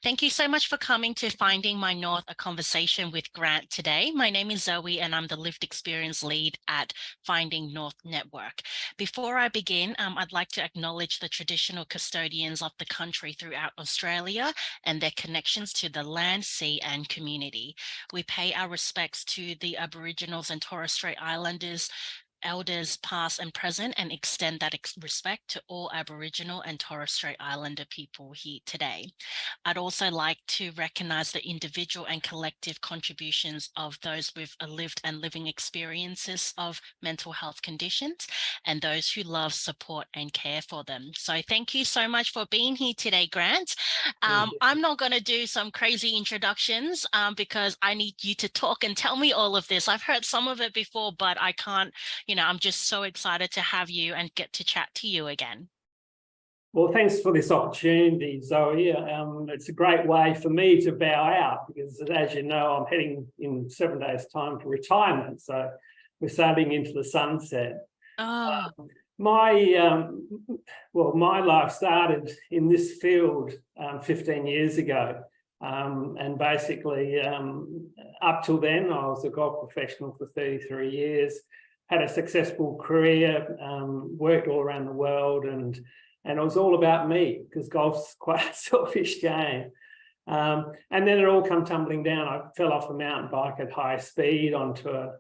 Thank you so much for coming to Finding My North, a conversation with Grant today. My name is Zoe and I'm the Lived Experience Lead at Finding North Network. Before I begin, I'd like to acknowledge the traditional custodians of the country throughout Australia and their connections to the land, sea and community. We pay our respects to the Aboriginals and Torres Strait Islanders, elders past and present, and extend that respect to all Aboriginal and Torres Strait Islander people here today. I'd also like to recognise the individual and collective contributions of those with a lived and living experiences of mental health conditions and those who love, support and care for them. So thank you so much for being here today, Grant. I'm not going to do some crazy introductions because I need you to talk and tell me all of this. I've heard some of it before, but I can't, I'm just so excited to have you and get to chat to you again. Well, thanks for this opportunity, Zoe. It's a great way for me to bow out because, as you know, I'm heading in 7 days' time for retirement. So we're starting into the sunset. Oh. My life started in this field 15 years ago. And basically, up till then, I was a golf professional for 33 years, had a successful career, worked all around the world, and it was all about me because golf's quite a selfish game. And then it all come tumbling down. I fell off a mountain bike at high speed onto a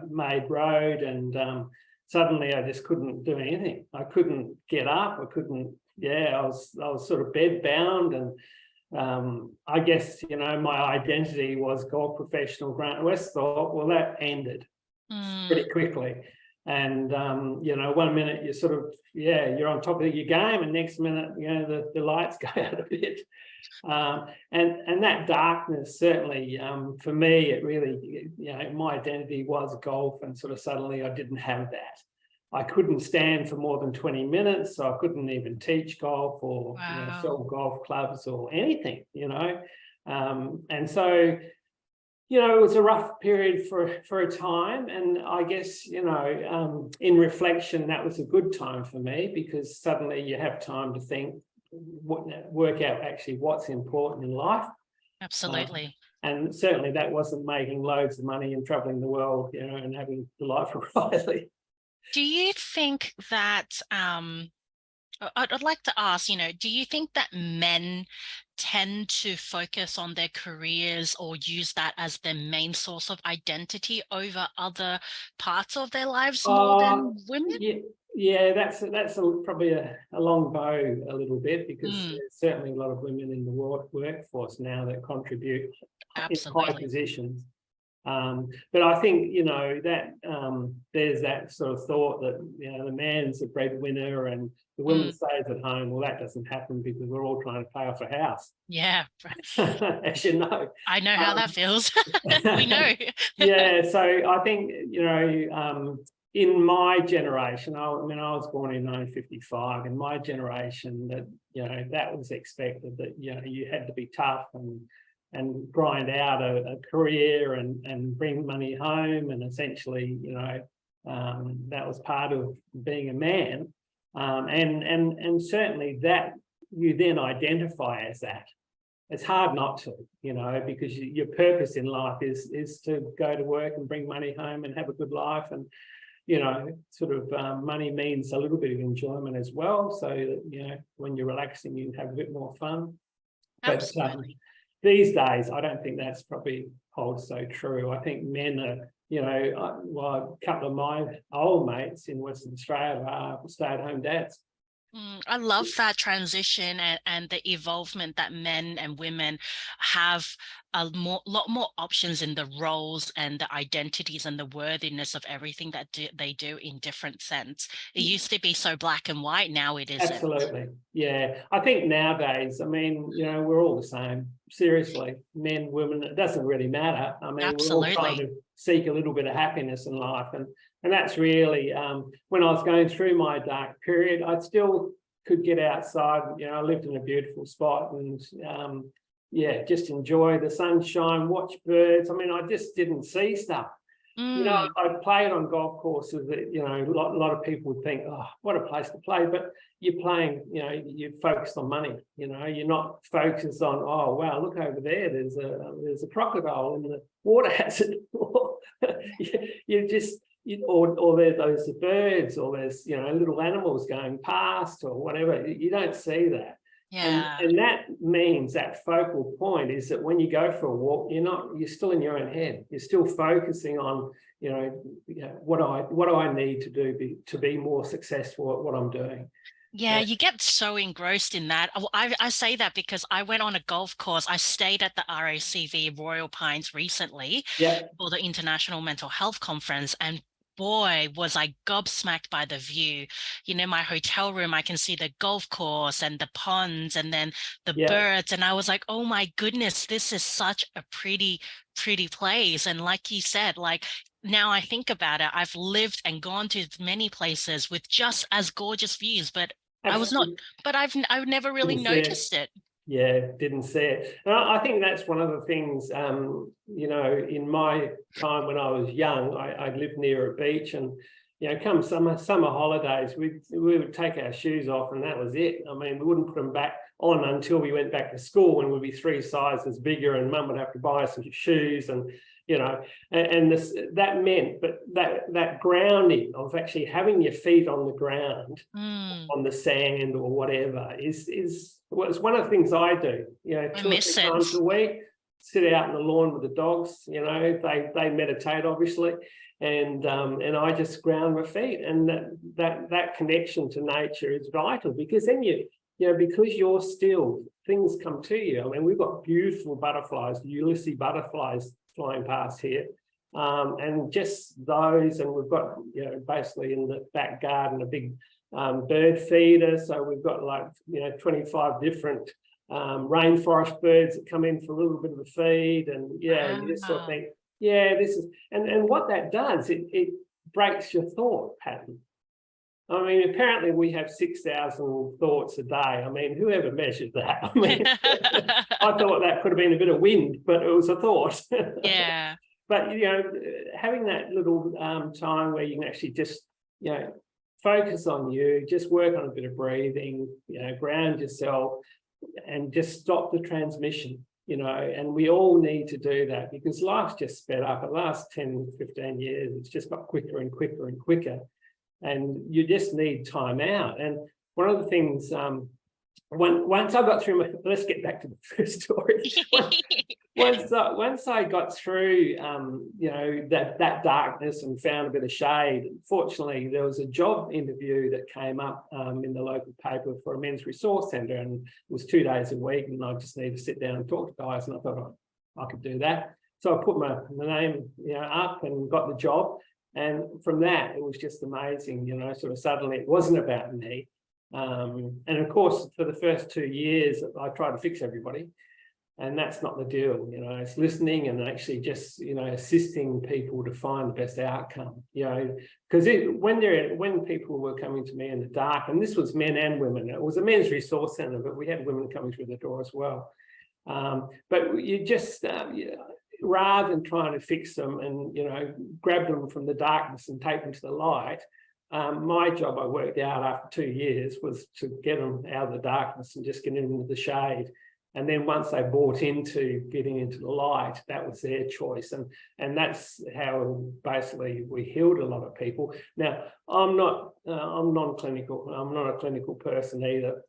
made road, and suddenly I just couldn't do anything. I couldn't get up. I couldn't. I was sort of bed bound, and I guess my identity was golf professional Grant Westhorpe. Well, that ended pretty quickly. And, 1 minute you're sort of, you're on top of your game, and next minute, the lights go out a bit. And that darkness, certainly, for me, it really, my identity was golf, and sort of suddenly I didn't have that. I couldn't stand for more than 20 minutes, so I couldn't even teach golf or sell golf clubs or anything, and so, it was a rough period for a time, and I guess, in reflection, that was a good time for me because suddenly you have time to think, work out actually what's important in life. Absolutely. And certainly that wasn't making loads of money and traveling the world, and having the life of Riley. Do you think that, I'd like to ask, do you think that men tend to focus on their careers or use that as their main source of identity over other parts of their lives more than women? Yeah, that's probably a long bow a little bit because there's certainly a lot of women in the workforce now that contribute in high positions. But I think, that there's that sort of thought that, the man's a breadwinner and the woman stays at home. Well, that doesn't happen because we're all trying to pay off a house. Yeah. As you know. I know how that feels. We know. So I think, in my generation, I was born in 1955, in my generation that, that was expected that, you had to be tough and grind out a career and bring money home, and essentially, that was part of being a man, and certainly that you then identify as that. It's hard not to, because your purpose in life is to go to work and bring money home and have a good life, and money means a little bit of enjoyment as well, so that when you're relaxing you have a bit more fun. Absolutely. But these days, I don't think that's probably holds so true. I think men are, a couple of my old mates in Western Australia are stay-at-home dads. I love that transition and the evolvement that men and women have a lot more options in the roles and the identities and the worthiness of everything that they do in different sense. It used to be so black and white, now it isn't. Absolutely. Yeah. I think nowadays, we're all the same. Seriously, men, women, it doesn't really matter. Absolutely. We're all trying to seek a little bit of happiness in life. And that's really, when I was going through my dark period, I still could get outside. I lived in a beautiful spot and, just enjoy the sunshine, watch birds. I just didn't see stuff. You know, Mm. I played on golf courses that, you know, a lot of people would think, oh, what a place to play. But you're playing, you know, you're focused on money. You know, you're not focused on, oh, wow, look over there. There's a crocodile in the water hazard. You just, or there's the birds, or there's, you know, little animals going past or whatever. You don't see that. Yeah. And that means that focal point is that when you go for a walk, you're still in your own head. You're still focusing on, you know, what do I need to do to be more successful at what I'm doing. Yeah, you get so engrossed in that. I say that because I went on a golf course. I stayed at the RACV Royal Pines recently Yeah, for the International Mental Health Conference, and boy, was I gobsmacked by the view. You know, my hotel room, I can see the golf course and the ponds and then the yeah. birds. And I was like, oh my goodness, this is such a pretty, pretty place. And like you said, like, now I think about it, I've lived and gone to many places with just as gorgeous views, but I was not, Absolutely. but I've never really Didn't see it. noticed it. Yeah, didn't see it. And I think that's one of the things, you know, in my time when I was young, I lived near a beach, and, you know, come summer holidays, we would take our shoes off and that was it. I mean, we wouldn't put them back on until we went back to school, and we'd be 3 sizes bigger, and mum would have to buy some shoes, and, you know, and that meant, but that grounding of actually having your feet on the ground, on the sand or whatever, was one of the things I do. You know, 2 or 3 times a week, sit out in the lawn with the dogs. You know, they meditate obviously, and I just ground my feet, and that connection to nature is vital, because then you know, because you're still, things come to you. I mean, we've got beautiful butterflies, Ulysses butterflies flying past here. And just those, and we've got, you know, basically in the back garden, a big bird feeder. So we've got, like, you know, 25 different rainforest birds that come in for a little bit of a feed. And yeah, you just sort of think, yeah, this is, and what that does, it breaks your thought pattern. I mean, apparently we have 6,000 thoughts a day. I mean, whoever measured that? I mean, I thought that could have been a bit of wind, but it was a thought. Yeah. But, you know, having that little time where you can actually just, you know, focus on you, just work on a bit of breathing, you know, ground yourself, and just stop the transmission, you know. And we all need to do that, because life's just sped up. The last 10, 15 years, it's just got quicker and quicker and quicker. And you just need time out. And one of the things, once I got through let's get back to the first story. Once I got through, you know, that darkness and found a bit of shade, fortunately, there was a job interview that came up in the local paper for a men's resource centre, and it was 2 days a week, and I just needed to sit down and talk to guys, and I thought I could do that. So I put my name, you know, up and got the job. And from that, it was just amazing, you know, sort of suddenly it wasn't about me. And of course, for the first 2 years, I tried to fix everybody. And that's not the deal, you know. It's listening and actually just, you know, assisting people to find the best outcome, you know, because when people were coming to me in the dark, and this was men and women, it was a men's resource centre, but we had women coming through the door as well. But you just, rather than trying to fix them and, you know, grab them from the darkness and take them to the light, my job, I worked out after 2 years, was to get them out of the darkness and just get them into the shade. And then once they bought into getting into the light, that was their choice. And that's how basically we healed a lot of people. Now, I'm non-clinical. I'm not a clinical person either.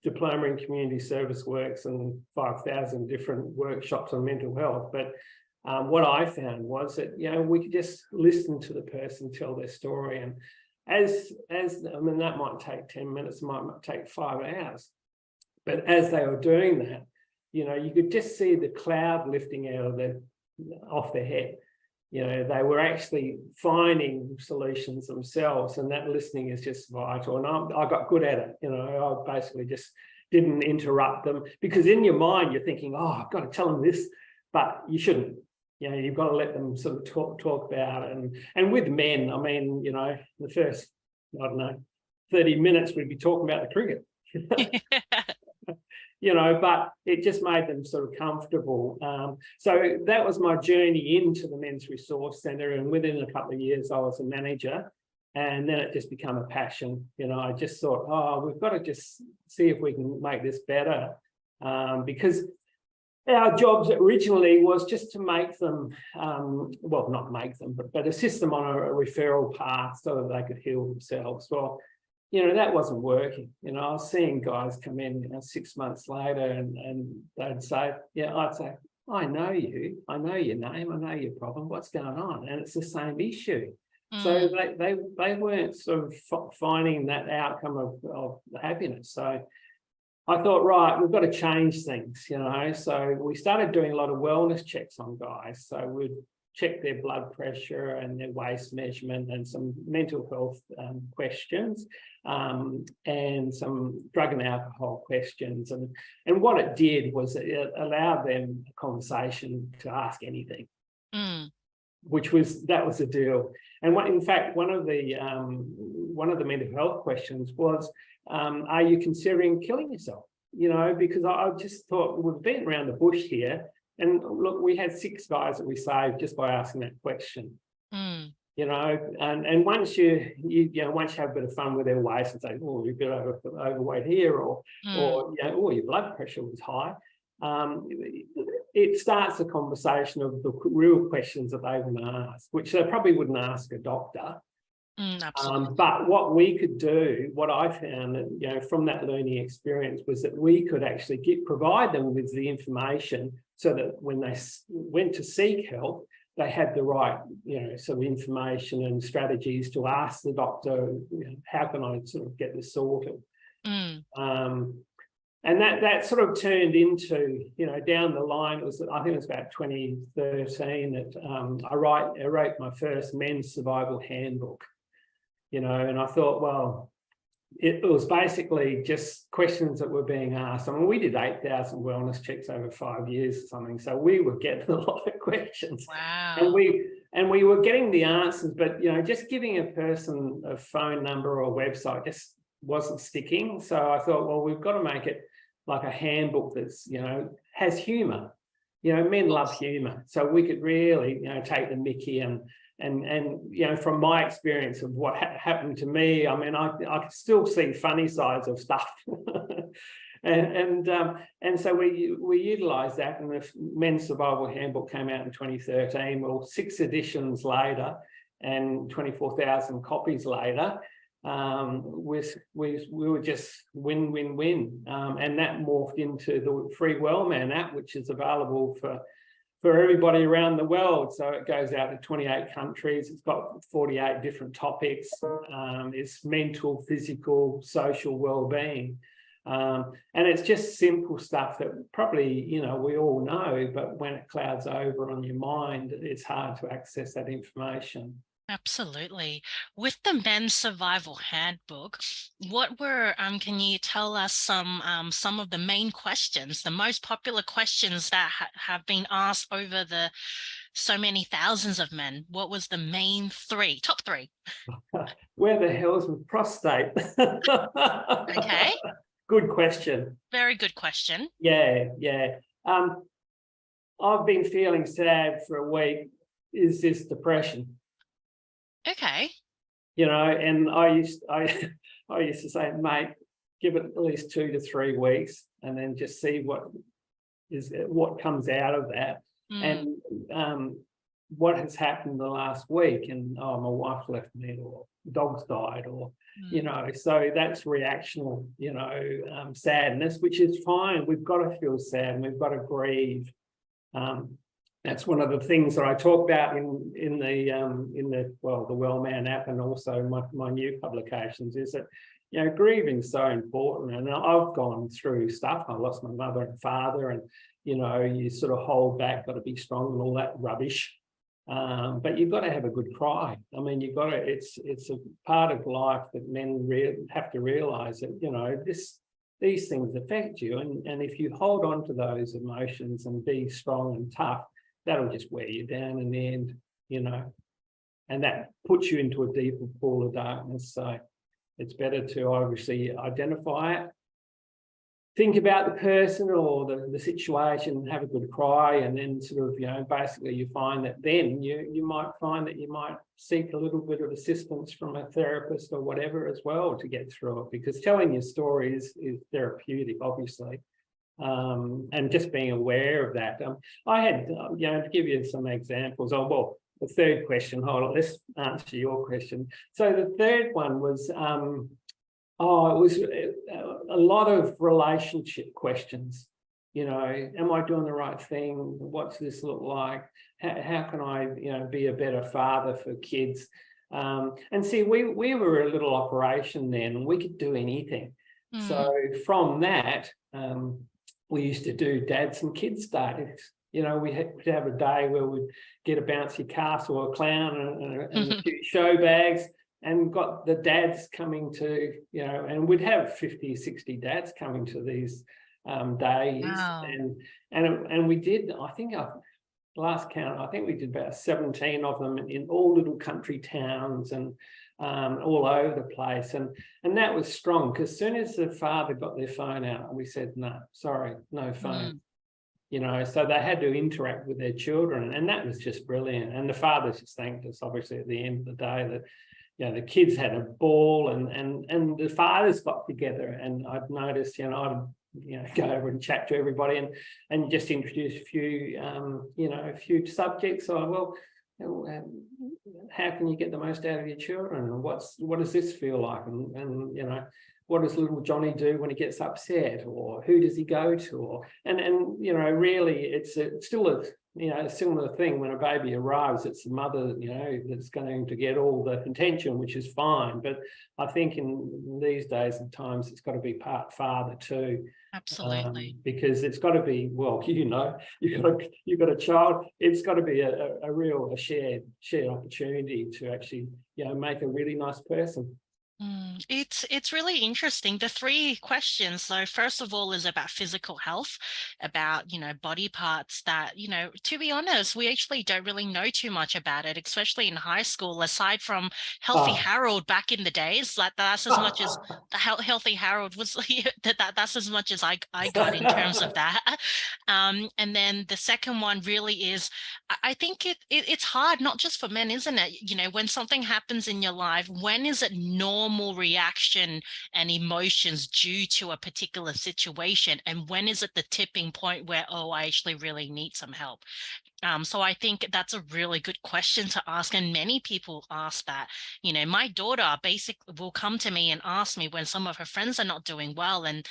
Diploma in community service works and 5,000 different workshops on mental health. But what I found was that, you know, we could just listen to the person tell their story. And as I mean, that might take 10 minutes, it might take 5 hours. But as they were doing that, you know, you could just see the cloud lifting out of off their head. You know, they were actually finding solutions themselves, and that listening is just vital. And I got good at it. You know, I basically just didn't interrupt them, because in your mind you're thinking, oh, I've got to tell them this, but you shouldn't. You know, you've got to let them sort of talk about it. And with men, I mean, you know, the first, I don't know, 30 minutes we'd be talking about the cricket. but it just made them sort of comfortable. So that was my journey into the Men's Resource Centre, and within a couple of years I was a manager, and then it just became a passion. I just thought, oh, we've got to just see if we can make this better, because our jobs originally was just to make them, well, not make them, but assist them on a referral path so that they could heal themselves. Well, that wasn't working. I was seeing guys come in 6 months later and they'd say, I'd say, I know you, I know your name, I know your problem, what's going on? And it's the same issue. So they weren't sort of finding that outcome of happiness. So I thought, right, we've got to change things, So we started doing a lot of wellness checks on guys. So we'd check their blood pressure and their waist measurement and some mental health questions, and some drug and alcohol questions. And what it did was it allowed them a conversation to ask anything. That was the deal. And in fact, one of the mental health questions was, are you considering killing yourself? Because I just thought, we've been around the bush here, and look, we had 6 guys that we saved just by asking that question. And once once you have a bit of fun with their waist and say, oh, you're a bit overweight here, or oh, your blood pressure was high. It starts a conversation of the real questions that they want to ask, which they probably wouldn't ask a doctor. Absolutely. But what we could do, what I found, from that learning experience, was that we could actually provide them with the information so that when they went to seek help, they had the right, sort of information and strategies to ask the doctor, how can I sort of get this sorted? And that sort of turned into, down the line, I think it was about 2013 that I wrote my first men's survival handbook, and I thought, well, it was basically just questions that were being asked. I mean, we did 8,000 wellness checks over 5 years or something, so we were getting a lot of questions. Wow. And we were getting the answers, but just giving a person a phone number or a website just wasn't sticking. So I thought, well, we've got to make it like a handbook that's has humor. Men love humor, so we could really take the mickey and from my experience of what happened to me, I mean, I could still see funny sides of stuff. and so we utilised that, and the Men's Survival Handbook came out in 2013. Well, 6 editions later and 24,000 copies later, we were just win. And that morphed into the Free Wellman app, which is available for everybody around the world. So it goes out to 28 countries. It's got 48 different topics. It's mental, physical, social well-being. And it's just simple stuff that probably, we all know, but when it clouds over on your mind, it's hard to access that information. Absolutely. With the Men's Survival Handbook, what were, can you tell us some of the main questions, the most popular questions that have been asked over the so many thousands of men? What was the main top 3? Where the hell's my prostate? Okay. Good question. Very good question. Yeah. I've been feeling sad for a week. Is this depression? Okay. And I used to say, mate, give it at least 2 to 3 weeks, and then just see what comes out of that. And what has happened the last week, and my wife left me, or dogs died, or so that's reactional, sadness, which is fine. We've got to feel sad, and we've got to grieve. That's one of the things that I talk about in the Wellman app, and also my new publications, is that grieving is so important. And I've gone through stuff. I lost my mother and father, and you sort of hold back, got to be strong and all that rubbish. But you've got to have a good cry. I mean, you've got to. It's a part of life that men have to realise that these things affect you, and if you hold on to those emotions and be strong and tough, that'll just wear you down in the end, and that puts you into a deeper pool of darkness. So it's better to obviously identify it, think about the person or the situation, have a good cry, and then sort of, basically you find that then you might find that you might seek a little bit of assistance from a therapist or whatever as well to get through it, because telling your story is therapeutic, obviously. And just being aware of that. I had, to give you some examples. Oh, well, the third question, hold on, let's answer your question. So the third one was, it was a lot of relationship questions. Am I doing the right thing? What's this look like? How can I, be a better father for kids? And see, we were a little operation then, and we could do anything. So from that, we used to do dads and kids days. We'd have a day where we'd get a bouncy castle or a clown and a few show bags, and got the dads coming to, and we'd have 50, 60 dads coming to these days. Wow. And we did, I think, last count, I think we did about 17 of them in all little country towns and all over the place. And that was strong, because as soon as the father got their phone out, we said, no, sorry, no phone. So they had to interact with their children, and that was just brilliant. And the fathers just thanked us, obviously, at the end of the day, that the kids had a ball, and the fathers got together. And I'd noticed, I'd go over and chat to everybody and just introduce a few, a few subjects. So, how can you get the most out of your children? And what does this feel like? And what does little Johnny do when he gets upset, or who does he go to? And really, it's still a similar thing when a baby arrives. It's the mother, that's going to get all the attention, which is fine. But I think in these days and times, it's got to be part father too. Absolutely. Because it's got to be, you've got a child. It's got to be a real shared opportunity to actually, make a really nice person. It's really interesting. The three questions, so first of all, is about physical health, about, body parts that, to be honest, we actually don't really know too much about it, especially in high school, aside from Healthy Harold back in the days. Like that's as much as the Healthy Harold was, that's as much as I got in terms of that. And then the second one really is, I think it's hard, not just for men, isn't it? When something happens in your life, when is it normal reaction and emotions due to a particular situation, and when is it the tipping point where, I actually really need some help? So I think that's a really good question to ask, and many people ask that. My daughter basically will come to me and ask me when some of her friends are not doing well, and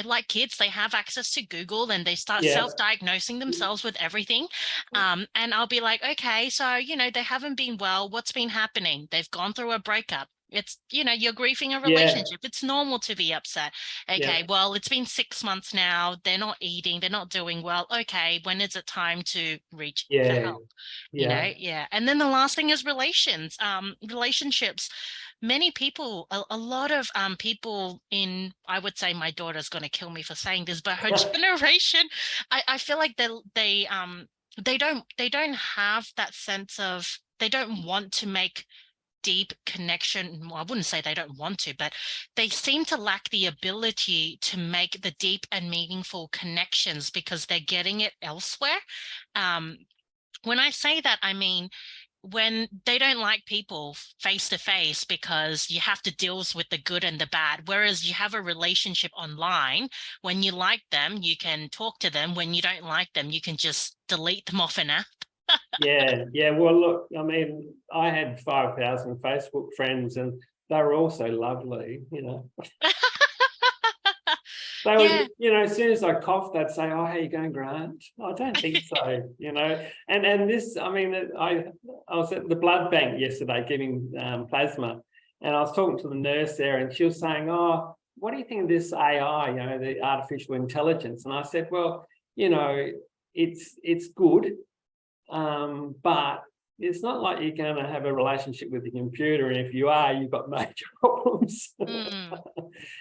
like kids, they have access to Google and they start self-diagnosing themselves with everything. And I'll be like, okay, so they haven't been well. What's been happening? They've gone through a breakup. It's, you're grieving a relationship. It's normal to be upset. Okay, well, it's been 6 months now. They're not eating. They're not doing well. Okay, when is it time to reach for help? And then the last thing is relationships. Many people, a lot of people in, I would say my daughter's going to kill me for saying this, but her generation, I feel like they don't have that sense of, they don't want to make deep connection. Well, I wouldn't say they don't want to, but they seem to lack the ability to make the deep and meaningful connections because they're getting it elsewhere. When I say that, I mean, when they don't like people face to face because you have to deal with the good and the bad, whereas you have a relationship online. When you like them, you can talk to them. When you don't like them, you can just delete them off an app. Well, look, I mean, I had 5,000 Facebook friends, and they were also lovely, They would, as soon as I coughed, they'd say, "Oh, how you going, Grant?" I don't think so, And this, I mean, I was at the blood bank yesterday giving plasma, and I was talking to the nurse there, and she was saying, "Oh, what do you think of this AI, the artificial intelligence?" And I said, "Well, it's good, but it's not like you're going to have a relationship with the computer, and if you are, you've got major problems."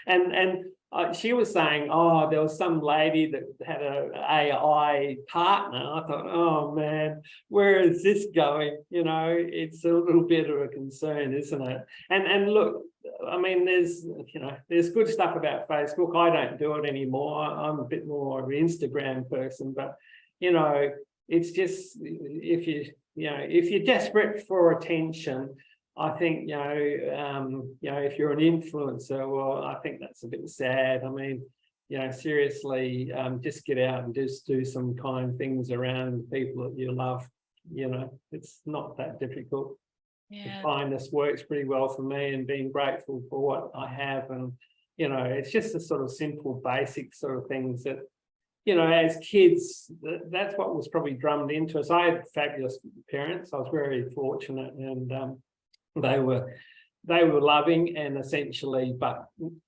And she was saying, there was some lady that had an AI partner. I thought, oh man, where is this going? It's a little bit of a concern, isn't it? And look, I mean, there's good stuff about Facebook. I don't do it anymore. I'm a bit more of an Instagram person, but it's just if you're desperate for attention, I think if you're an influencer, well, I think that's a bit sad. I mean, seriously, just get out and just do some kind things around people that you love. It's not that difficult. Yeah. Kindness works pretty well for me, and being grateful for what I have, and it's just the sort of simple, basic sort of things that as kids, that's what was probably drummed into us. I had fabulous parents. I was very fortunate, and they were loving, and essentially, but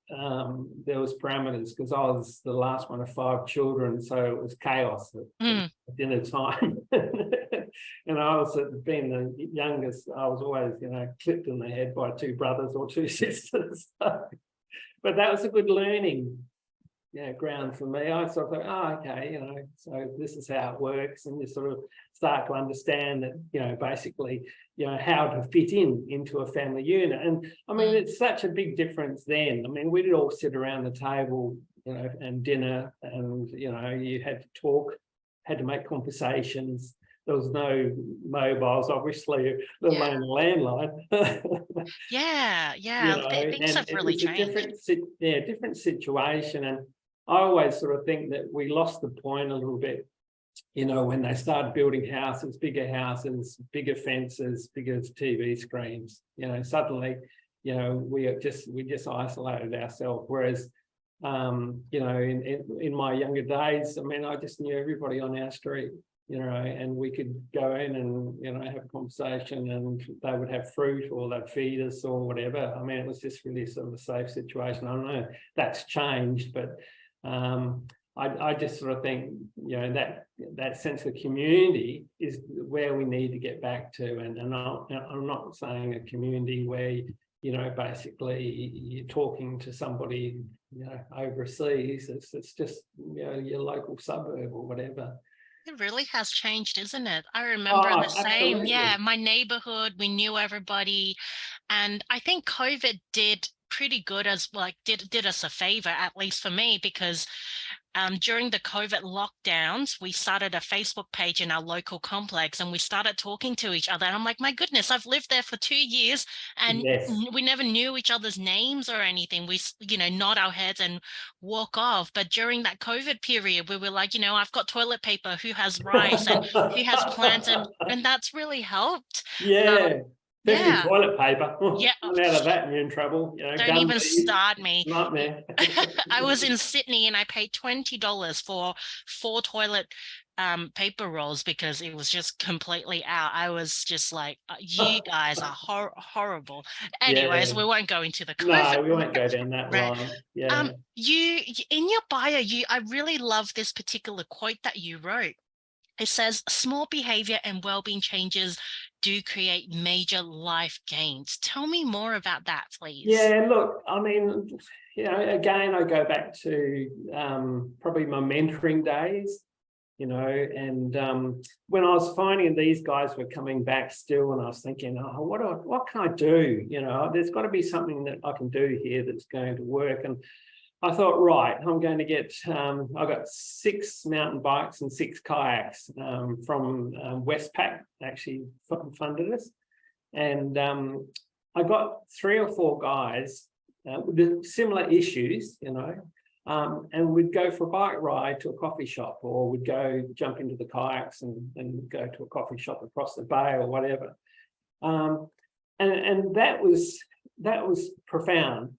there was parameters, because I was the last one of 5 children, so it was chaos at dinner time. And I was, being the youngest, I was always clipped in the head by 2 brothers or 2 sisters. But that was a good learning ground for me. I sort of thought, oh, okay, so this is how it works, and you sort of start to understand that, basically, how to fit into a family unit. And I mean, it's such a big difference then. I mean, we'd all sit around the table, and dinner, and you had to talk, had to make conversations. There was no mobiles, obviously, let alone a landline. Yeah. Things have really changed. Different situation. And I always sort of think that we lost the point a little bit, when they started building houses, bigger fences, bigger TV screens. Suddenly, we just isolated ourselves. Whereas, in my younger days, I mean, I just knew everybody on our street. And we could go in and, have a conversation, and they would have fruit, or they'd feed us or whatever. I mean, it was just really sort of a safe situation. I don't know, that's changed, but I just sort of think, that sense of community is where we need to get back to. And I'm not saying a community where, basically you're talking to somebody, overseas. It's just, your local suburb or whatever. It really has changed, isn't it? I remember the same. Absolutely. Yeah, my neighborhood, we knew everybody. And I think COVID did pretty good, as did us a favor, at least for me, because during the COVID lockdowns, we started a Facebook page in our local complex, and we started talking to each other. And I'm like, my goodness, I've lived there for 2 years, and we never knew each other's names or anything. We, nod our heads and walk off. But during that COVID period, we were like, I've got toilet paper, who has rice, and who has plants, and that's really helped. Yeah. Especially toilet paper. Yeah. Out of that, and you're in trouble. Don't even start me. Nightmare. I was in Sydney, and I paid $20 for 4 toilet paper rolls, because it was just completely out. I was just like, you guys are horrible. Anyways, we won't go into the COVID. No, we won't go down that line. Yeah. You in your bio, I really love this particular quote that you wrote. It says, small behavior and well-being changes do create major life gains. Tell me more about that, please. Yeah, look, I mean, again, I go back to probably my mentoring days, and when I was finding these guys were coming back still, and I was thinking, oh, what can I do? There's got to be something that I can do here that's going to work. And I thought, right, I'm going to get, I got 6 mountain bikes and 6 kayaks from Westpac, actually funded us. And I got 3 or 4 guys with similar issues, and we'd go for a bike ride to a coffee shop, or we'd go jump into the kayaks and go to a coffee shop across the bay or whatever. And that was profound.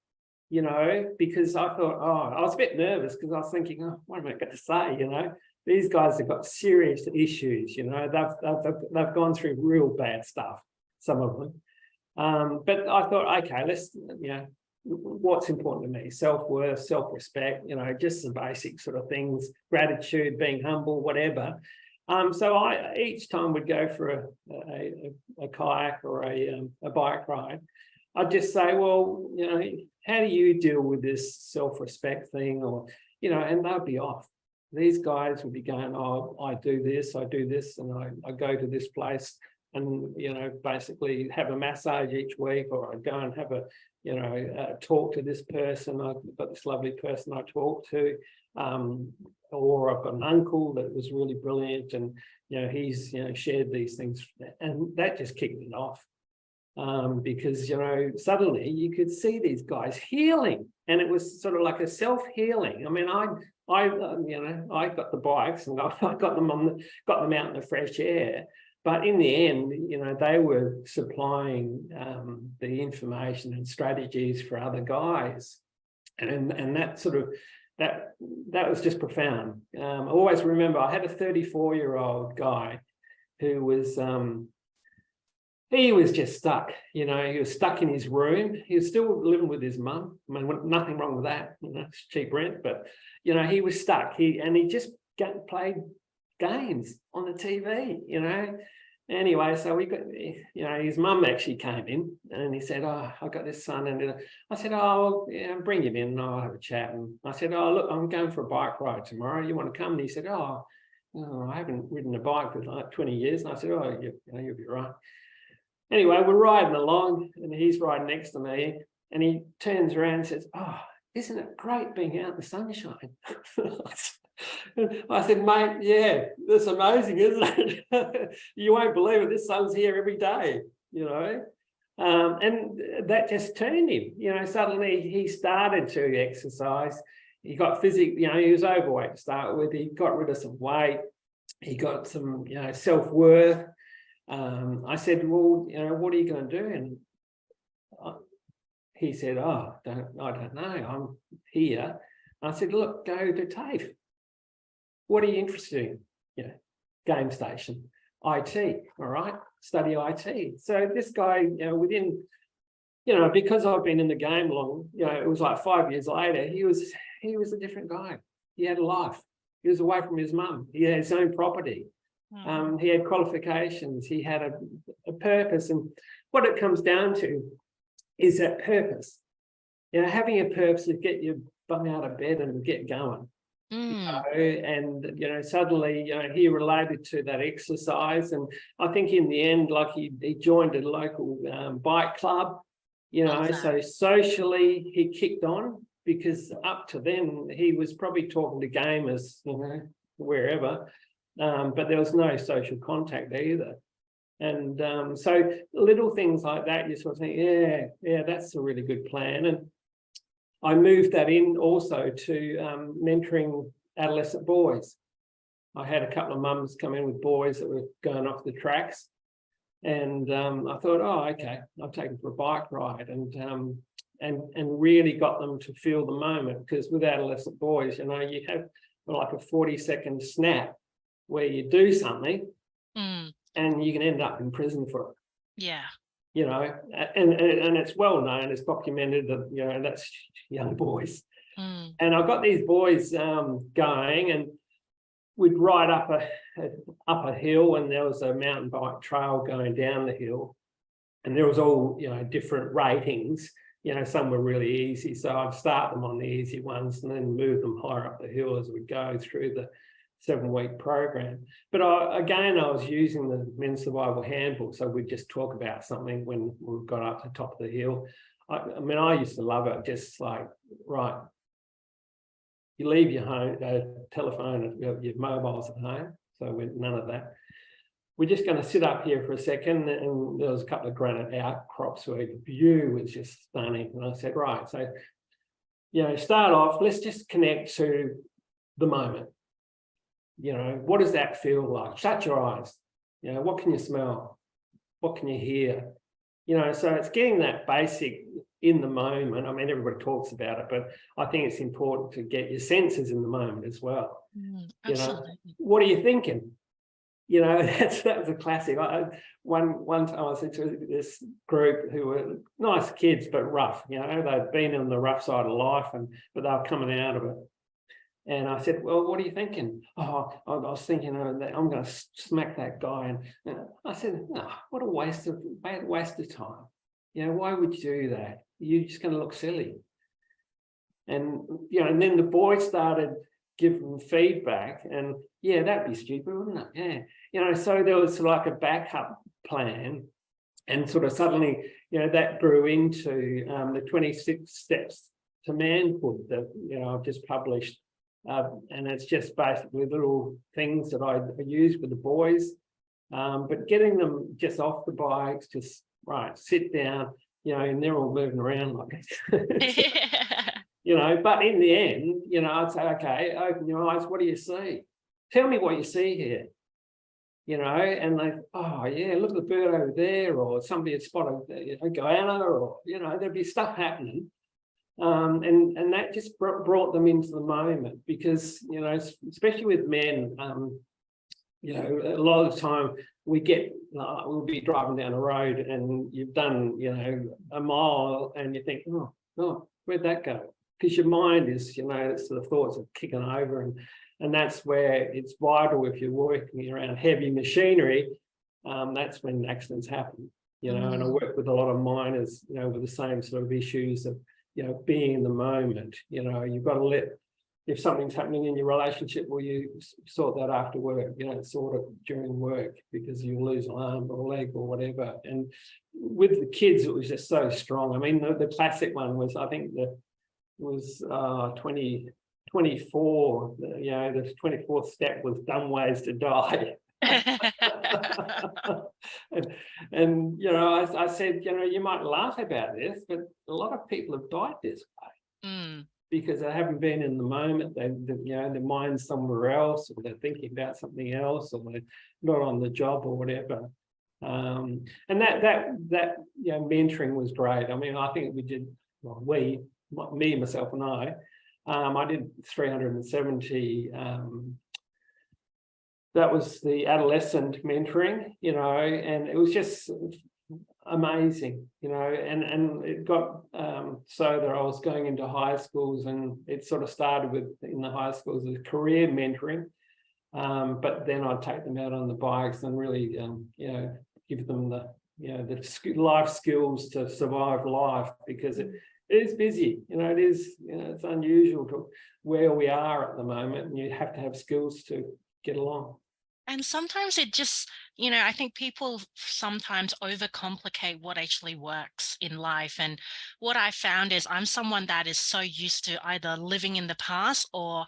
Because I thought, I was a bit nervous, because I was thinking, what am I going to say? These guys have got serious issues. They've gone through real bad stuff, some of them. But I thought, okay, let's, what's important to me? Self-worth, self-respect, just the basic sort of things, gratitude, being humble, whatever. So each time we'd go for a kayak or a bike ride, I'd just say, well, how do you deal with this self-respect thing? Or, and they'd be off. These guys would be going, oh, I do this, and I go to this place and, you know, basically have a massage each week, or I'd go and have a, you know, talk to this person. I've got this lovely person I talk to, or I've got an uncle that was really brilliant, and, you know, he's, you know, shared these things, and that just kicked it off. Because, you know, suddenly you could see these guys healing, and it was sort of like a self-healing. I mean, you know, I got the bikes and I got them out in the fresh air. But in the end, you know, they were supplying the information and strategies for other guys, and that sort of that was just profound. I always remember I had a 34-year-old guy who was. He was just stuck, you know, he was stuck in his room. He was still living with his mum. I mean, nothing wrong with that, you know, it's cheap rent, but, you know, he was stuck. He just played games on the TV, you know. Anyway, so we got, you know, his mum actually came in and he said, oh, I got this son. And I said, oh, yeah, bring him in and I'll have a chat. And I said, oh, look, I'm going for a bike ride tomorrow. You want to come? And he said, oh, I haven't ridden a bike for like 20 years. And I said, oh, you'll be right. Anyway, we're riding along and he's riding next to me, and he turns around and says, oh, isn't it great being out in the sunshine? I said, mate, yeah, that's amazing, isn't it? You won't believe it, this sun's here every day, you know. And that just turned him, you know. Suddenly he started to exercise. He got physical, you know, he was overweight to start with. He got rid of some weight. He got some, you know, self-worth. I said, well, you know, what are you going to do? And he said, oh, I don't know, I'm here. I said, look, go to TAFE. What are you interested in? Yeah, game station, IT, all right, study IT. So this guy, you know, within, you know, because I've been in the game long, you know, it was like 5 years later, he was a different guy. He had a life. He was away from his mum. He had his own property. He had qualifications, he had a purpose, and what it comes down to is that purpose. You know, having a purpose to get your bum out of bed and get going. You know, and, you know, suddenly, you know, he related to that exercise, and I think in the end, like he joined a local bike club, you know, so socially he kicked on, because up to then he was probably talking to gamers, you know, wherever. But there was no social contact either. And so little things like that, you sort of think, yeah, that's a really good plan. And I moved that in also to mentoring adolescent boys. I had a couple of mums come in with boys that were going off the tracks. And I thought, oh, okay, I'll take them for a bike ride, and really got them to feel the moment. Because with adolescent boys, you know, you have like a 40-second snap where you do something and you can end up in prison for it. Yeah. You know, and it's well known, it's documented that, you know, that's young boys. And I got these boys going, and we'd ride up a hill, and there was a mountain bike trail going down the hill, and there was all, you know, different ratings. You know, some were really easy, so I'd start them on the easy ones and then move them higher up the hill as we go through the 7-week program. But I was using the Men's Survival Handbook, so we'd just talk about something when we got up to the top of the hill. I mean, I used to love it, just like, right, you leave your home, telephone, your mobiles at home, so none of that. We're just going to sit up here for a second, and there was a couple of granite outcrops where the view was just stunning. And I said, right, so, you know, start off, let's just connect to the moment. You know, what does that feel like? Shut your eyes. You know, what can you smell? What can you hear? You know, so it's getting that basic in the moment. I mean, everybody talks about it, but I think it's important to get your senses in the moment as well. You know, what are you thinking? You know, that was a classic. One time I said to this group who were nice kids, but rough, you know, they'd been on the rough side of life, but they were coming out of it. And I said, well, what are you thinking? Oh, I was thinking, that I'm going to smack that guy. And I said, no, what a waste of time. You know, why would you do that? You're just going to look silly. And, you know, and then the boy started giving feedback, and yeah, that'd be stupid, wouldn't it? Yeah. You know, so there was like a backup plan. And sort of suddenly, that grew into the 26 steps to manhood that, I've just published. And it's just basically little things that I use with the boys. But getting them just off the bikes, just sit down, and they're all moving around like this. But in the end, I'd say, okay, open your eyes, what do you see? Tell me what you see here. And they, oh yeah, look at the bird over there, or somebody had spotted a goanna, or there'd be stuff happening, and that just brought them into the moment, because especially with men, a lot of the time we'll be driving down a road and you've done a mile and you think, oh, where'd that go? Because your mind is the thoughts are kicking over, and that's where it's vital if you're working around heavy machinery. That's when accidents happen, and I work with a lot of miners, with the same sort of issues of, being in the moment. You've got to if something's happening in your relationship, well, you sort that after work, sort it during work, because you lose an arm or a leg or whatever. And with the kids, it was just so strong. I mean, the classic one was, I think was 24, the 24th step was dumb ways to die. and I said, you might laugh about this, but a lot of people have died this way because they haven't been in the moment. Their mind's somewhere else, or they're thinking about something else, or they're not on the job or whatever. And that mentoring was great. I mean, I think we did, me, myself and I did 370. That was the adolescent mentoring, and it was just amazing, and it got so that I was going into high schools, and it sort of started in the high schools as career mentoring, but then I'd take them out on the bikes and really, give them the life skills to survive life, because it is busy, it is, it's unusual to where we are at the moment, and you have to have skills to get along. And sometimes it just, I think people sometimes overcomplicate what actually works in life. And what I found is I'm someone that is so used to either living in the past or,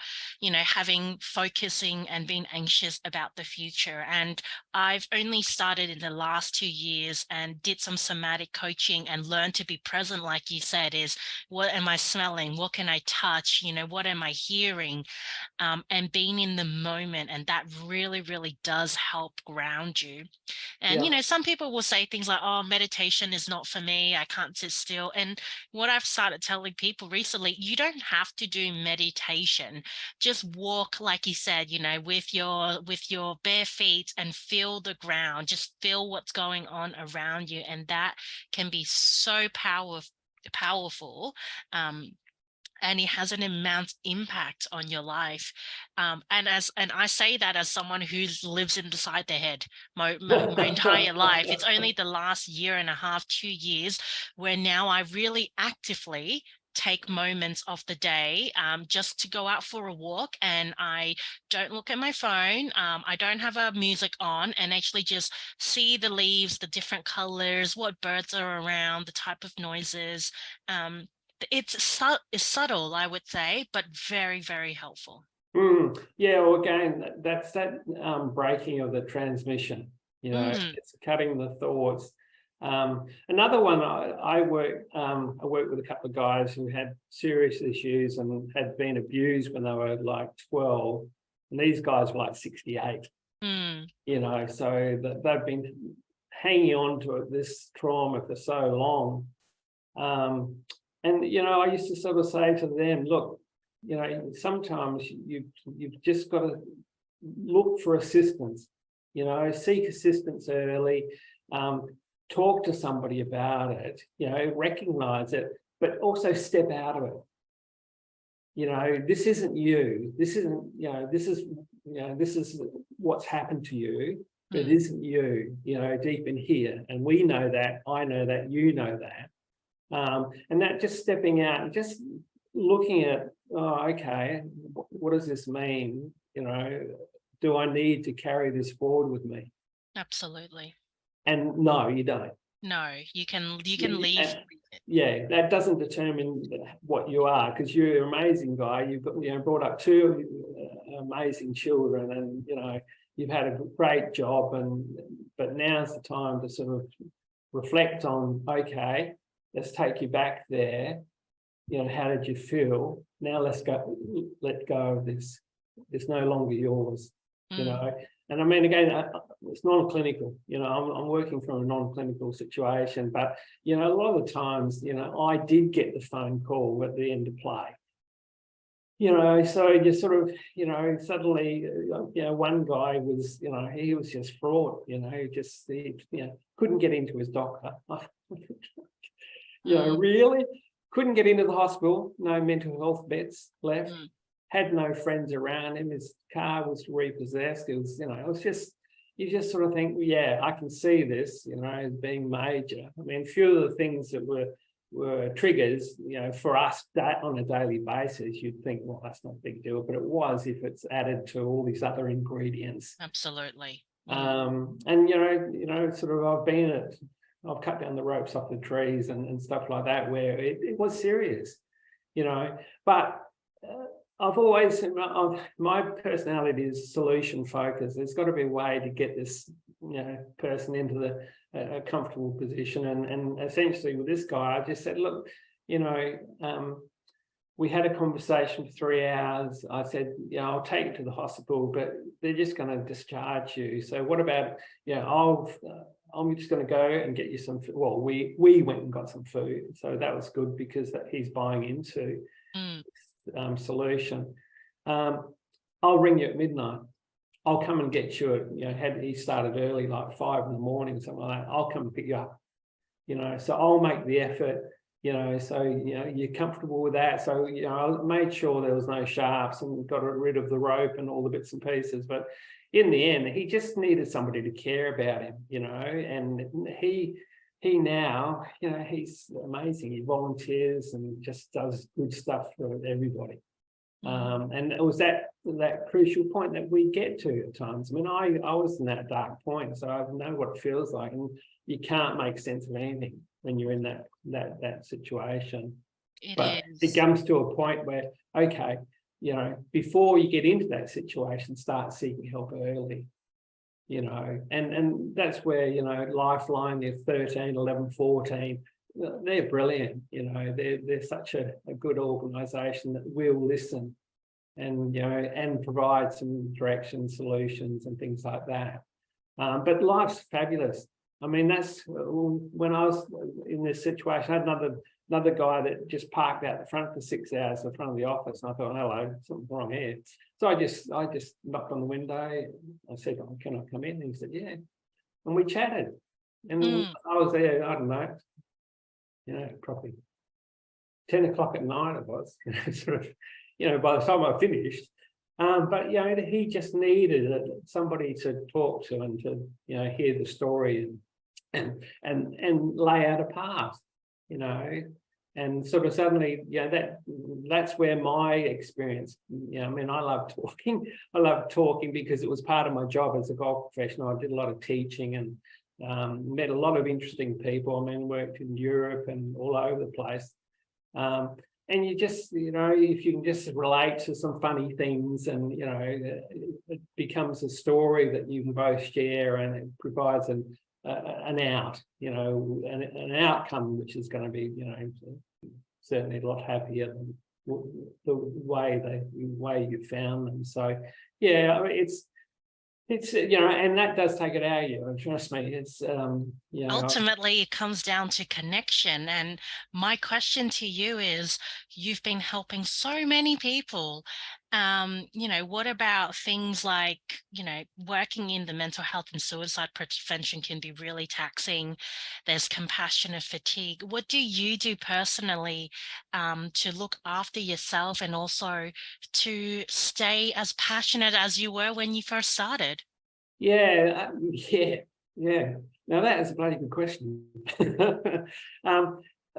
focusing and being anxious about the future. And I've only started in the last 2 years and did some somatic coaching and learned to be present, like you said, is what am I smelling? What can I touch? What am I hearing? And being in the moment. And that really, really does help ground you. And, some people will say things like, oh, meditation is not for me. I can't sit still. And what I've started telling people recently, you don't have to do meditation. Just walk, like you said, with your bare feet and feel the ground, just feel what's going on around you. And that can be so powerful. And it has an immense impact on your life. And I say that as someone who lives inside their head my entire life. It's only the last year and a half, 2 years, where now I really actively take moments of the day just to go out for a walk, and I don't look at my phone. I don't have a music on, and actually just see the leaves, the different colors, what birds are around, the type of noises. It's subtle, I would say, but very, very helpful. Yeah, well, again, that's that breaking of the transmission, it's cutting the thoughts. Another one, I work with a couple of guys who had serious issues and had been abused when they were like 12, and these guys were like 68. So they've been hanging on to this trauma for so long. And, I used to sort of say to them, look, sometimes you've just got to look for assistance, seek assistance early, talk to somebody about it, recognize it, but also step out of it. This isn't you. This isn't, this is what's happened to you. It isn't you, deep in here. And we know that, I know that, you know that. And that just stepping out and just looking at, okay, what does this mean? Do I need to carry this forward with me? Absolutely. And no, you don't. No, you can leave. Yeah, that doesn't determine what you are, because you're an amazing guy. You've got, brought up two amazing children, and you've had a great job, but now's the time to sort of reflect on, okay, let's take you back there. How did you feel? Now let go of this. It's no longer yours. And I mean, again, it's non-clinical. I'm working from a non-clinical situation, but a lot of the times, I did get the phone call at the end of play. So you sort of, suddenly, one guy was, he was just fraught. He couldn't get into his doctor. Really couldn't get into the hospital. No mental health beds left. Had no friends around him. His car was repossessed. It was just, you just sort of think, yeah, I can see this, as being major. I mean, a few of the things that were triggers, for us on a daily basis, you'd think, well, that's not a big deal, but it was if it's added to all these other ingredients. Absolutely. And sort of I've cut down the ropes off the trees and stuff like that, where it was serious, but I've always, my personality is solution focused. There's got to be a way to get this, person into a comfortable position. And essentially with this guy, I just said, look, we had a conversation for 3 hours. I said, I'll take you to the hospital, but they're just going to discharge you. So what about, I'm just going to go and get you some food. Well, we went and got some food. So that was good, because he's buying into solution. I'll ring you at midnight. I'll come and get you. Had he started early, like 5 in the morning, something like that, I'll come and pick you up. So I'll make the effort. So you're comfortable with that. So I made sure there was no sharps and got rid of the rope and all the bits and pieces. But in the end, he just needed somebody to care about him. And he now, he's amazing. He volunteers and just does good stuff for everybody. And it was that crucial point that we get to at times. I mean, I was in that dark point, so I know what it feels like, and you can't make sense of anything when you're in that situation. It comes to a point where, okay, before you get into that situation, start seeking help early. And that's where, Lifeline, they're 13, 11, 14, they're brilliant. They're such a good organisation that will listen and provide some direction, solutions and things like that. But life's fabulous. I mean, that's when I was in this situation, I had another guy that just parked out the front for 6 hours in front of the office. And I thought, hello, something's wrong here. So I just knocked on the window. I said, oh, can I come in? And he said, yeah. And we chatted. And I was there, I don't know, probably 10 o'clock at night it was, sort of, by the time I finished. But, he just needed somebody to talk to and to, hear the story and lay out a path, and sort of suddenly, that's where my experience, I mean, I love talking. I love talking because it was part of my job as a golf professional. I did a lot of teaching and met a lot of interesting people. I mean, worked in Europe and all over the place. And you just, if you can just relate to some funny things and, it becomes a story that you can both share, and it provides an out, an outcome, which is going to be, certainly a lot happier than the way you found them. So, yeah, I mean, it's and that does take it out of you. Trust me, it's ultimately it comes down to connection. And my question to you is, you've been helping so many people. What about things like, working in the mental health and suicide prevention can be really taxing. There's compassionate fatigue. What do you do personally to look after yourself and also to stay as passionate as you were when you first started? Yeah. Now that is a bloody good question.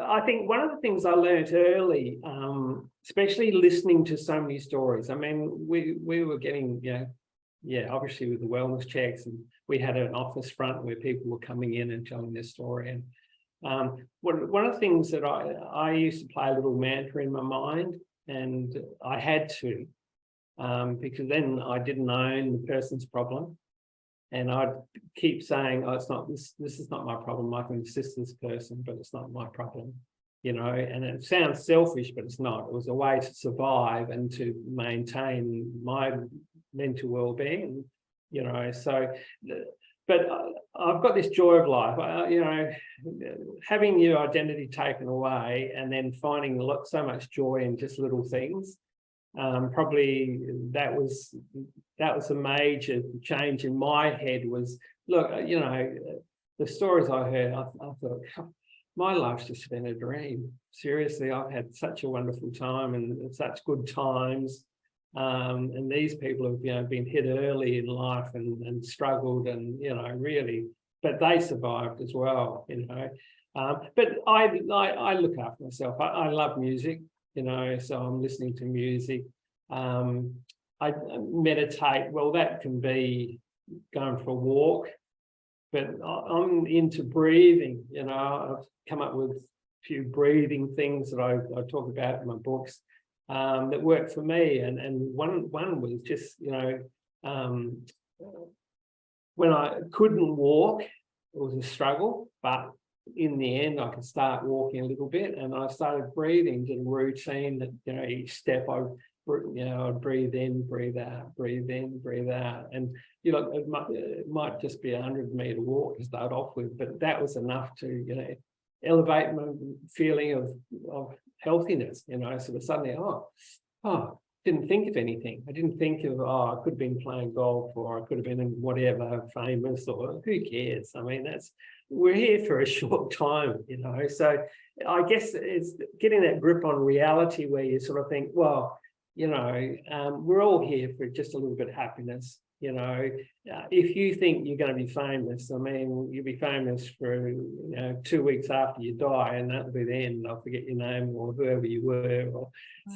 I think one of the things I learned early, especially listening to so many stories. I mean, we were getting, obviously with the wellness checks, and we had an office front where people were coming in and telling their story. And one of the things that I used to play a little mantra in my mind, and I had to, because then I didn't own the person's problem. And I'd keep saying, oh, it's not this is not my problem. I can assist this person, but it's not my problem. You know, and it sounds selfish, but it's not. It was a way to survive and to maintain my mental well-being, you know. So, but I've got this joy of life, you know, having your identity taken away and then finding so much joy in just little things. Probably that was a major change in my head. Was, look, you know, the stories I heard, I thought, my life's just been a dream. Seriously, I've had such a wonderful time and such good times. And these people have, you know, been hit early in life and struggled, and, you know, really, but they survived as well, you know. But I look after myself. I love music, you know, so I'm listening to music. I meditate. Well, that can be going for a walk, but I'm into breathing. You know, I've come up with a few breathing things that I talk about in my books that work for me. And one was just, you know, when I couldn't walk, it was a struggle, but in the end, I could start walking a little bit, and I started breathing, did a routine that, you know, each step I'd breathe in, breathe out, breathe in, breathe out. And, you know, it might just be a 100-meter walk to start off with, but that was enough to, you know, elevate my feeling of healthiness, you know. So suddenly, didn't think of anything. I didn't think of, I could have been playing golf, or I could have been in whatever, famous, or who cares? I mean, we're here for a short time, you know. So I guess it's getting that grip on reality where you sort of think, well, you know, we're all here for just a little bit of happiness, you know. If you think you're going to be famous, I mean, you'll be famous for, you know, 2 weeks after you die, and that'll be the end. I'll forget your name or whoever you were.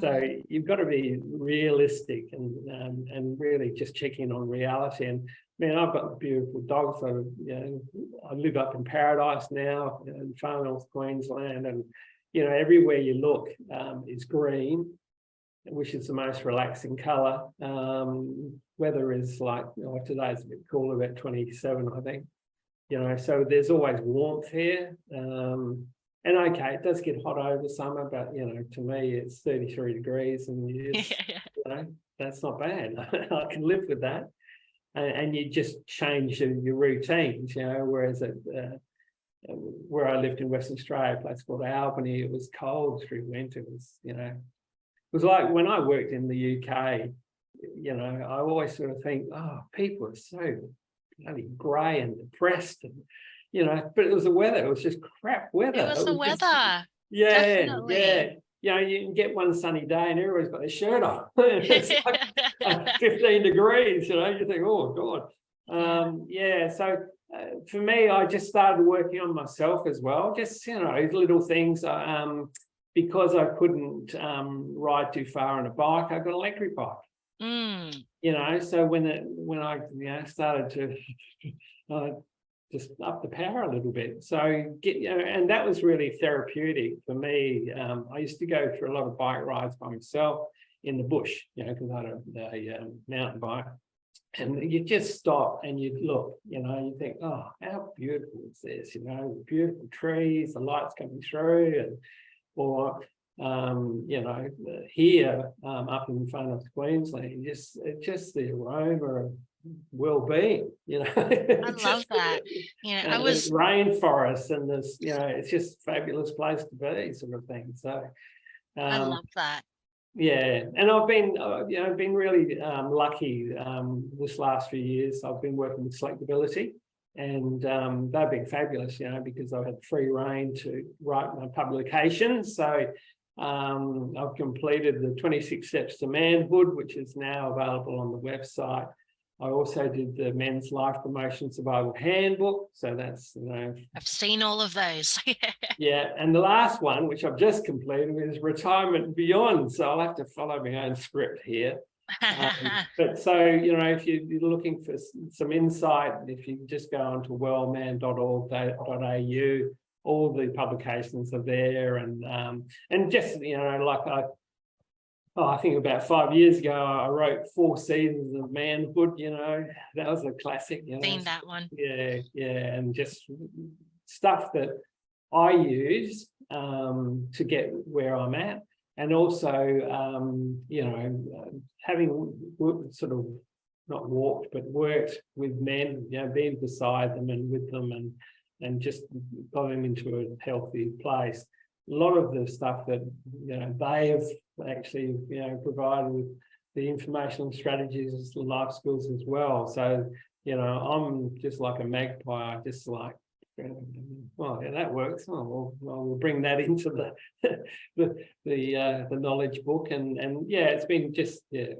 So you've got to be realistic and really just check in on reality. And man, I've got beautiful dogs. So, you know, I live up in Paradise now, in Far North Queensland, and, you know, everywhere you look is green, which is the most relaxing colour. Weather is like, you know, today's a bit cooler, about 27, I think. You know, so there's always warmth here. And okay, it does get hot over summer, but, you know, to me, it's 33 degrees, and you know, that's not bad. I can live with that. And you just change your routines, you know, whereas where I lived in Western Australia, a place called Albany, it was cold through winter. It was, you know, it was like when I worked in the UK, you know, I always sort of think, oh, people are so bloody grey and depressed, and, you know, but it was the weather. It was just crap weather. It was the weather. Yeah, Definitely. yeah. You know, you can get one sunny day and everybody's got their shirt on. It's like 15 degrees, you know, you think, oh, God. So for me, I just started working on myself as well. Just, you know, little things. Because I couldn't ride too far on a bike, I got an electric bike. You know, so when I you know, started to just up the power a little bit, so you know, and that was really therapeutic for me. I used to go for a lot of bike rides by myself in the bush, you know, because I had a mountain bike, and you just stop and you look, you know, you think, oh, how beautiful is this? You know, the beautiful trees, the lights coming through, and or you know, here up in Far North Queensland, just the aroma of well-being, you know. I love that. You know, there's rainforests, and there's, you know, it's just a fabulous place to be, sort of thing. So I love that. Yeah, and I've been, you know, been really lucky this last few years. I've been working with Selectability, and they've been fabulous, you know, because I've had free rein to write my publications. So I've completed the 26 Steps to Manhood, which is now available on the website. I also did the Men's Life Promotion Survival Handbook. So that's, you know, I've seen all of those. yeah. And the last one, which I've just completed, is Retirement and Beyond. So I'll have to follow my own script here. But so, you know, if you're looking for some insight, if you just go onto wellman.org.au, all the publications are there, and just, you know, like I think about 5 years ago, I wrote 4 Seasons of Manhood, you know, that was a classic, you know. Seen that one. Yeah, and just stuff that I use to get where I'm at. And also, you know, having sort of not walked, but worked with men, you know, being beside them and with them and just got them into a healthy place. A lot of the stuff that, you know, they have actually, you know, provided with the information strategies, the life skills as well. So, you know, I'm just like a magpie. I just like, well, yeah, that works. Oh, well, we'll bring that into the knowledge book, and yeah, it's been just a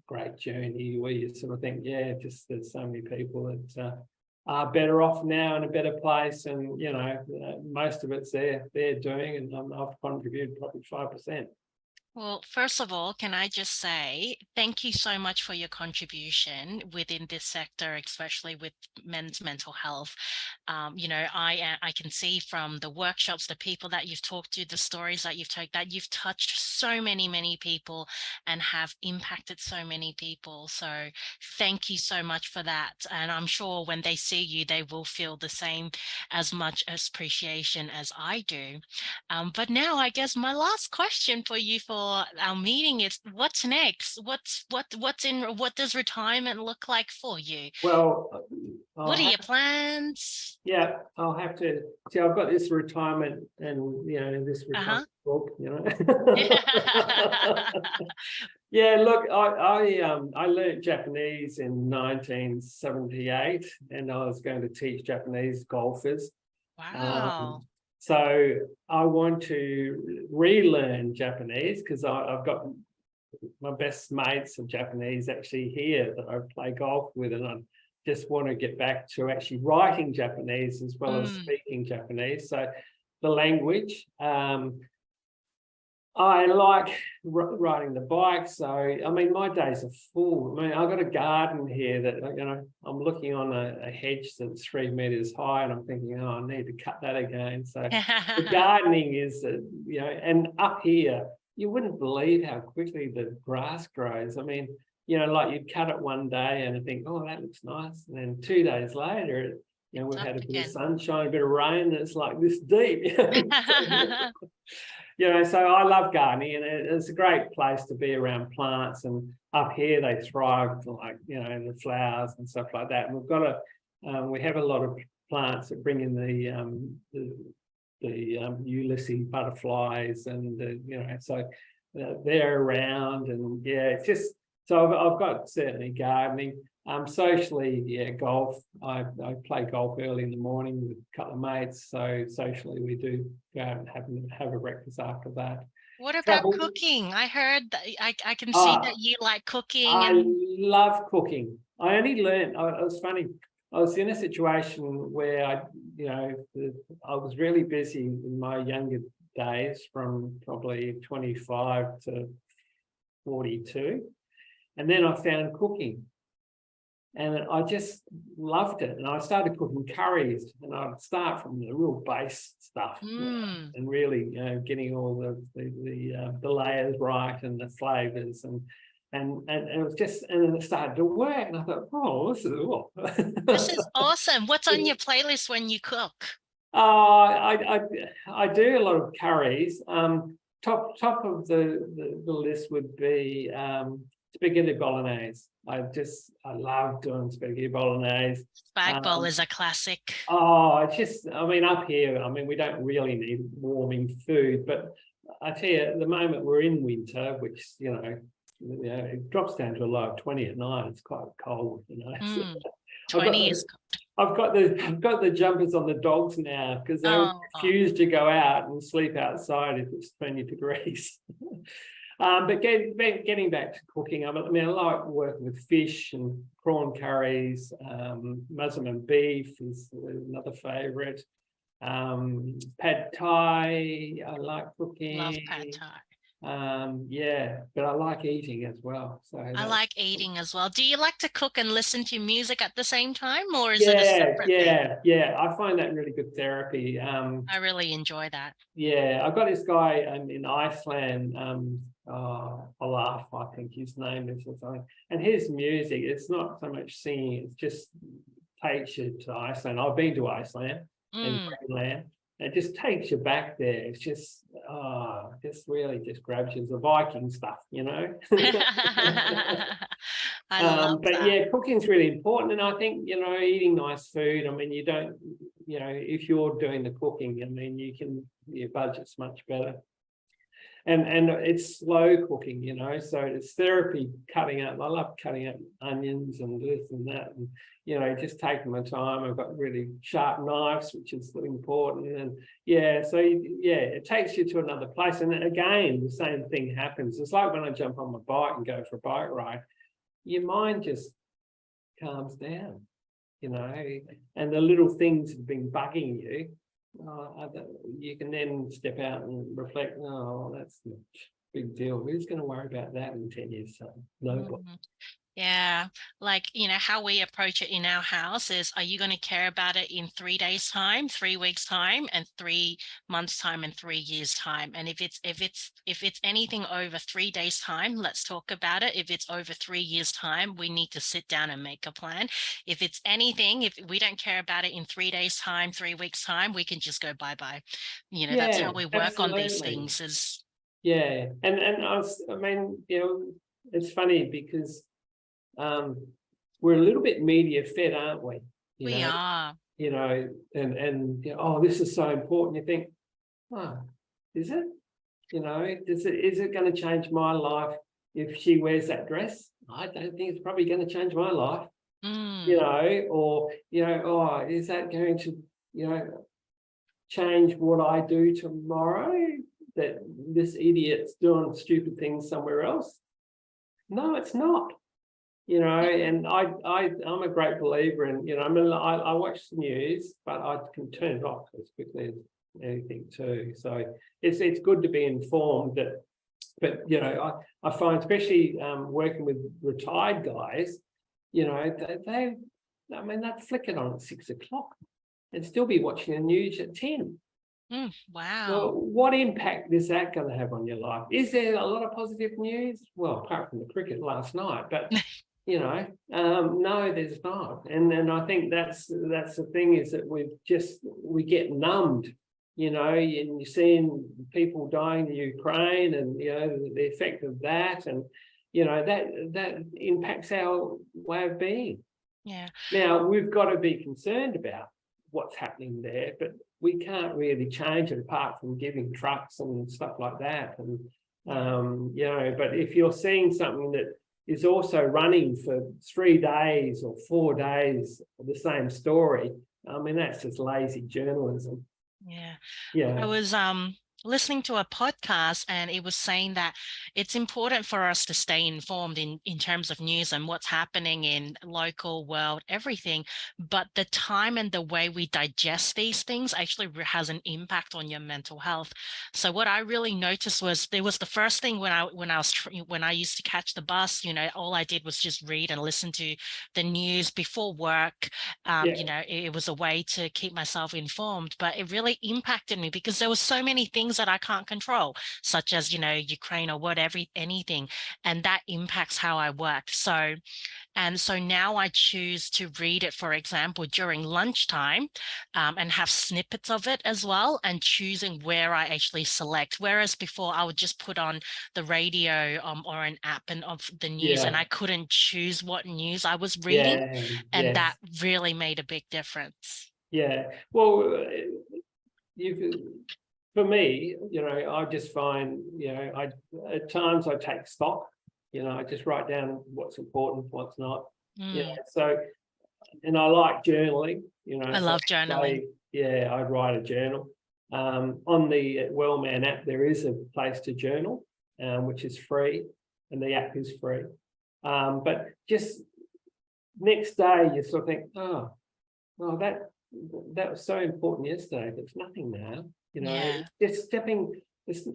great journey where you sort of think, yeah, just there's so many people that are better off now in a better place, and you know, most of it's they're doing, and I've contributed probably 5%. Well, first of all, can I just say thank you so much for your contribution within this sector, especially with men's mental health. You know, I can see from the workshops, the people that you've talked to, the stories that you've told, that you've touched so many people and have impacted so many people. So thank you so much for that. And I'm sure when they see you, they will feel the same as much appreciation as I do. But now I guess my last question for you for our meeting is, what's next? What does retirement look like for you? Well, What are your plans? yeah, I'll have to see. I've got this retirement, and you know, this retirement book, you know. Yeah, look, I learned Japanese in 1978, and I was going to teach Japanese golfers. Wow. So I want to relearn Japanese because I've got my best mates of Japanese actually here that I play golf with, and I just want to get back to actually writing Japanese as well as speaking Japanese. So the language. I like riding the bike. So, I mean, my days are full. I mean, I've got a garden here that, you know, I'm looking on a hedge that's 3 meters high, and I'm thinking, oh, I need to cut that again. So the gardening is, you know, and up here, you wouldn't believe how quickly the grass grows. I mean, you know, like you'd cut it one day and I think, oh, that looks nice. And then 2 days later, you know, we've had a bit of sunshine, a bit of rain, and it's like this deep. You know, so I love gardening, and it's a great place to be around plants. And up here, they thrive, like, you know, the flowers and stuff like that. And we've got we have a lot of plants that bring in the Ulysses butterflies, and you know, so they're around, and yeah, it's just so I've got certainly gardening. Socially, yeah, golf. I play golf early in the morning with a couple of mates. So socially, we do go out and have a breakfast after that. What about cooking? I heard that I can see that you like cooking. I love cooking. I only learned. It was funny. I was in a situation where you know, I was really busy in my younger days, from probably 25 to 42, and then I found cooking. And I just loved it. And I started cooking curries, and I'd start from the real base stuff, and really, you know, getting all the layers right and the flavors, and it was just, and then it started to work, and I thought, oh, this is awesome. What's on your playlist when you cook? I do a lot of curries. Top of the list would be spaghetti bolognese. I love doing spaghetti bolognese. Spag bol is a classic. Oh, I mean, up here, I mean, we don't really need warming food, but I tell you, at the moment we're in winter, which, you know, it drops down to a low of 20 at night. It's quite cold, you know. 20 is cold. I've got the jumpers on the dogs now, because they refuse to go out and sleep outside if it's 20 degrees. But getting back to cooking, I mean, I like working with fish and prawn curries. Muslim beef is another favourite. Pad Thai, I like cooking. Love Pad Thai. Yeah, but I like eating as well. So I like eating as well. Do you like to cook and listen to music at the same time, or is it a separate thing? yeah. I find that really good therapy. I really enjoy that. Yeah, I've got this guy in Iceland. Olaf, I think his name is or something. And his music, it's not so much singing, it's just takes you to Iceland. I've been to Iceland and Mm. Greenland. It just takes you back there. It's just just really just grabs you. The Viking stuff, you know. I love But that. yeah, cooking's really important, and I think eating nice food. I mean, you don't, if you're doing the cooking, I mean, your budget's much better, and it's slow cooking, so it's therapy cutting up. I love cutting up onions and this and that, and just taking my time. I've got really sharp knives, which is important, and it takes you to another place. And again, the same thing happens. It's like when I jump on my bike and go for a bike ride. Your mind just calms down, and the little things that have been bugging you, you can then step out and reflect, oh, that's not a big deal. Who's going to worry about that in 10 years' time? Nobody. Mhm. Yeah, like, how we approach it in our house is, are you going to care about it in 3 days time, 3 weeks time, and 3 months time, and 3 years time? And if it's anything over 3 days time, let's talk about it. If it's over 3 years time, we need to sit down and make a plan. If it's anything, if we don't care about it in 3 days time, 3 weeks time, we can just go bye-bye. That's how Yeah, we work on these absolutely. things is. Yeah, and I mean, it's funny because we're a little bit media fed, aren't we? We are. Oh, this is so important. You think, oh, is it? Is it going to change my life if she wears that dress? I don't think it's probably going to change my life. Mm. Or oh, is that going to change what I do tomorrow? That this idiot's doing stupid things somewhere else? No, it's not. And I'm a great believer in, I mean, I watch the news, but I can turn it off as quickly as anything too. So it's good to be informed but I find, especially working with retired guys, they I mean, they'd flick it on at 6 o'clock and still be watching the news at 10. Well, Wow. what impact is that going to have on your life? Is there a lot of positive news? Well, apart from the cricket last night, but no, there's not. And I think that's the thing, is that we get numbed, and you're seeing people dying in Ukraine, and the effect of that, and that impacts our way of being. Yeah. Now, we've got to be concerned about what's happening there, but we can't really change it apart from giving trucks and stuff like that. And, but if you're seeing something that is also running for 3 days or 4 days, the same story, I mean, that's just lazy journalism. Yeah. Yeah. I was listening to a podcast, and it was saying that it's important for us to stay informed in terms of news and what's happening in local, world, everything. But the time and the way we digest these things actually has an impact on your mental health. So what I really noticed was, there was the first thing when I used to catch the bus, all I did was just read and listen to the news before work. It was a way to keep myself informed, but it really impacted me because there were so many things that I can't control, such as, Ukraine or whatever, anything, and that impacts how I work. So now I choose to read it, for example, during lunchtime, and have snippets of it as well, and choosing where I actually select. Whereas before I would just put on the radio or an app of the news, and I couldn't choose what news I was reading. And that really made a big difference. Yeah. Well, for me, I just find, at times I take stock, I just write down what's important, what's not. So, and I like journaling, I love journaling. I'd write a journal. On the Wellman app, there is a place to journal, which is free, and the app is free. But just next day, you sort of think, oh, well, that was so important yesterday. There's nothing now, just stepping it's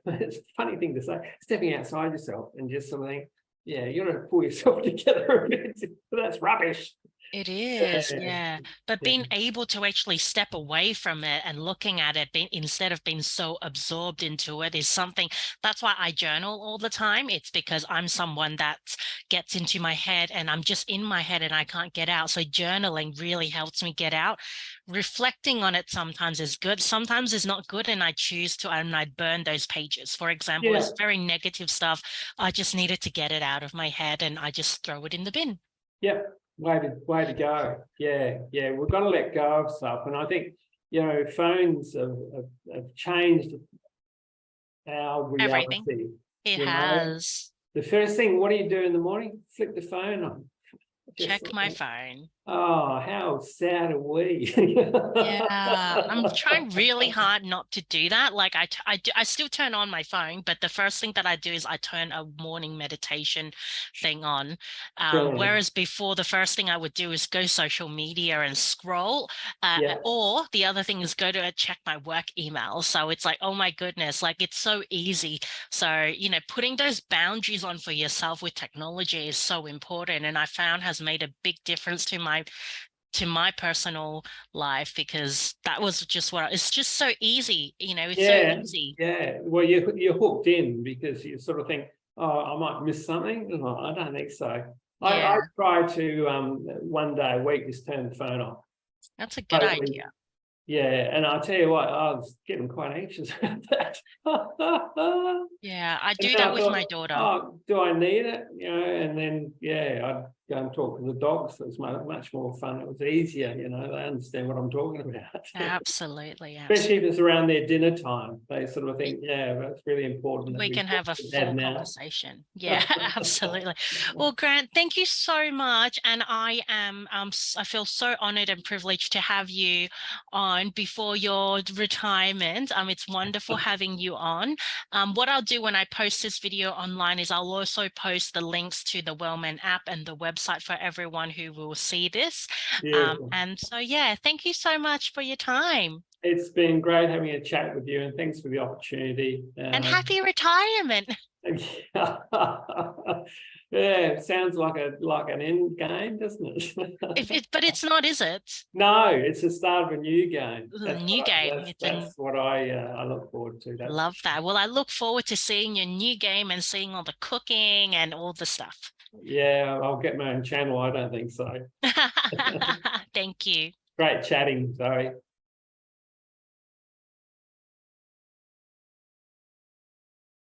a funny thing to say, stepping outside yourself and just something, yeah, you got to pull yourself together a bit. That's rubbish. It is, Yeah, yeah. But yeah, being able to actually step away from it and looking at it instead of being so absorbed into it is something. That's why I journal all the time. It's because I'm someone that gets into my head and I'm just in my head and I can't get out. So journaling really helps me get out. Reflecting on it sometimes is good. Sometimes it's not good and I choose to, and I burn those pages. For example, yeah, it's very negative stuff. I just needed to get it out of my head and I just throw it in the bin. yeah. Way to go. Yeah, yeah. We've got to let go of stuff, and I think phones have changed our Everything. reality. It You know, has. the first thing, what do you do in the morning? Flick the phone on. Just Check my phone. oh, how sad are we? Yeah, I'm trying really hard not to do that. Like I still turn on my phone, but the first thing that I do is I turn a morning meditation thing on. Yeah, Whereas before, the first thing I would do is go social media and scroll, yeah, or the other thing is go to check my work email. So it's like, oh my goodness, like it's so easy. So, putting those boundaries on for yourself with technology is so important. And I found has made a big difference to my personal life because that was just it's just so easy, it's so yeah, easy. yeah. Well, you're hooked in because you sort of think, oh, I might miss something. Oh, I don't think so. I Yeah, try to one day a week just turn the phone off. that's a good Totally. idea. Yeah, and I'll tell you what, I was getting quite anxious about that. Yeah, I And do then that I with thought, my daughter. oh, do I need it? And then, yeah, I'd go and talk to the dogs. It was much more fun. It was easier, they understand what I'm talking about. Absolutely, Especially if absolutely. it's around their dinner time. They sort of think, yeah, that's really important that We we can talk have a to Dad full now. conversation. Yeah, absolutely. Well, Grant, thank you so much. And I feel so honored and privileged to have you on before your retirement. It's wonderful having you on. What I'll do when I post this video online is I'll also post the links to the Wellman app and the website for everyone who will see this. Beautiful. And so, yeah, thank you so much for your time. It's been great having a chat with you, and thanks for the opportunity. And happy retirement. Yeah, it sounds like an end game, doesn't it? But it's not, is it? No, it's the start of a new game. A new game. That's what I look forward to. That's Love that. Well, I look forward to seeing your new game and seeing all the cooking and all the stuff. yeah. I'll get my own channel. I don't think so. Thank you. Great chatting, Zoe.